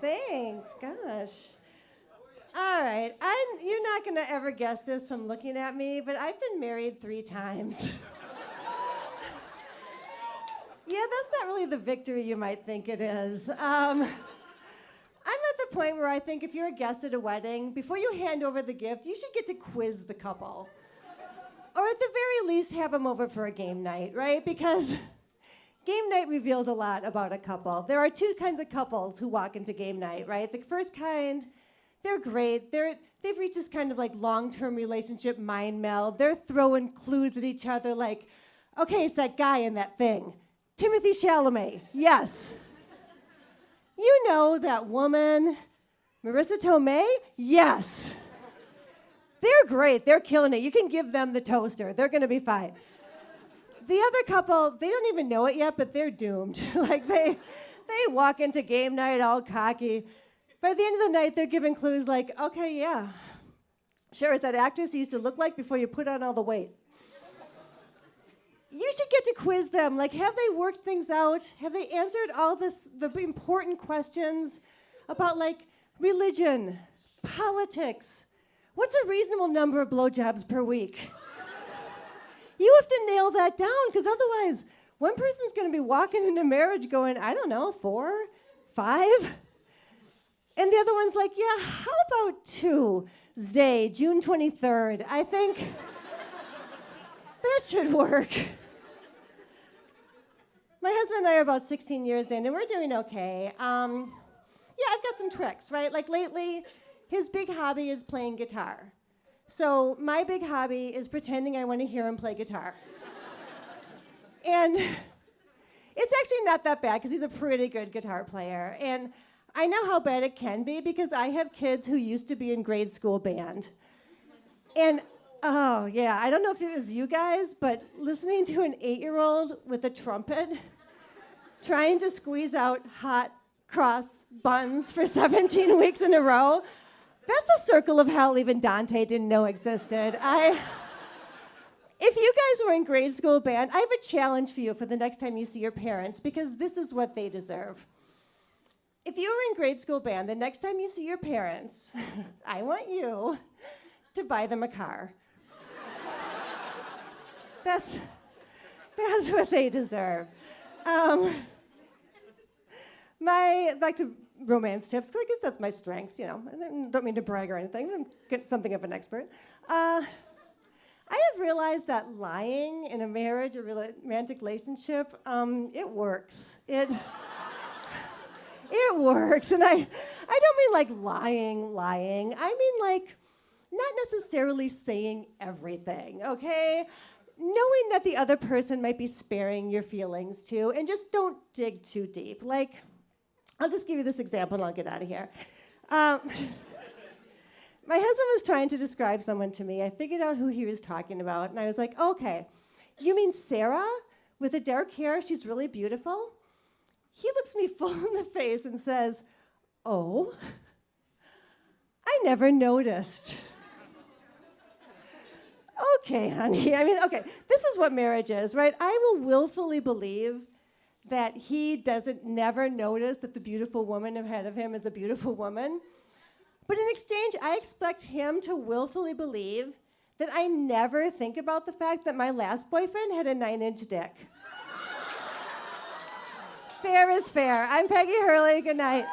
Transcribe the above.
Thanks. Gosh. All right. You're not going to ever guess this from looking at me, but I've been married 3 times. Yeah, that's not really the victory you might think it is. I'm at the point where I think if you're a guest at a wedding, before you hand over the gift, you should get to quiz the couple. Or at the very least, have them over for a game night, right? Because game night reveals a lot about a couple. There are 2 kinds of couples who walk into game night, right? The first kind, they're great. They've reached this kind of like long-term relationship mind meld. They're throwing clues at each other like, okay, it's that guy in that thing. Timothy Chalamet, yes. You know that woman, Marissa Tomei, yes. They're great, they're killing it. You can give them the toaster, they're gonna be fine. The other couple, they don't even know it yet, but they're doomed. Like they walk into game night all cocky. By the end of the night, they're giving clues like, okay, yeah. Sure, is that actress you used to look like before you put on all the weight? You should get to quiz them. Like, have they worked things out? Have they answered all the important questions about like religion, politics? What's a reasonable number of blowjobs per week? You have to nail that down, because otherwise, one person's going to be walking into marriage going, I don't know, 4, 5? And the other one's like, yeah, how about Tuesday, June 23rd? I think that should work. My husband and I are about 16 years in, and we're doing okay. Yeah, I've got some tricks, right? Like lately, his big hobby is playing guitar. So my big hobby is pretending I want to hear him play guitar. And it's actually not that bad, because he's a pretty good guitar player. And I know how bad it can be, because I have kids who used to be in grade school band. And oh, yeah, I don't know if it was you guys, but listening to an 8-year-old with a trumpet trying to squeeze out hot cross buns for 17 weeks in a row, that's a circle of hell even Dante didn't know existed. If you guys were in grade school band, I have a challenge for you for the next time you see your parents, because this is what they deserve. If you were in grade school band, the next time you see your parents, I want you to buy them a car. That's what they deserve. Back to romance tips, because I guess that's my strength, you know. I don't mean to brag or anything, I'm something of an expert. I have realized that lying in a marriage or romantic relationship, it works. It works, and I don't mean like lying. I mean like not necessarily saying everything, okay? Knowing that the other person might be sparing your feelings too, and just don't dig too deep. Like, I'll just give you this example and I'll get out of here. My husband was trying to describe someone to me. I figured out who he was talking about, and I was like, okay, you mean Sarah with the dark hair? She's really beautiful? He looks me full in the face and says, oh, I never noticed. Okay, honey. I mean, okay, this is what marriage is, right? I will willfully believe that he doesn't never notice that the beautiful woman ahead of him is a beautiful woman. But in exchange, I expect him to willfully believe that I never think about the fact that my last boyfriend had a 9-inch dick. Fair is fair. I'm Peggy Hurley. Good night.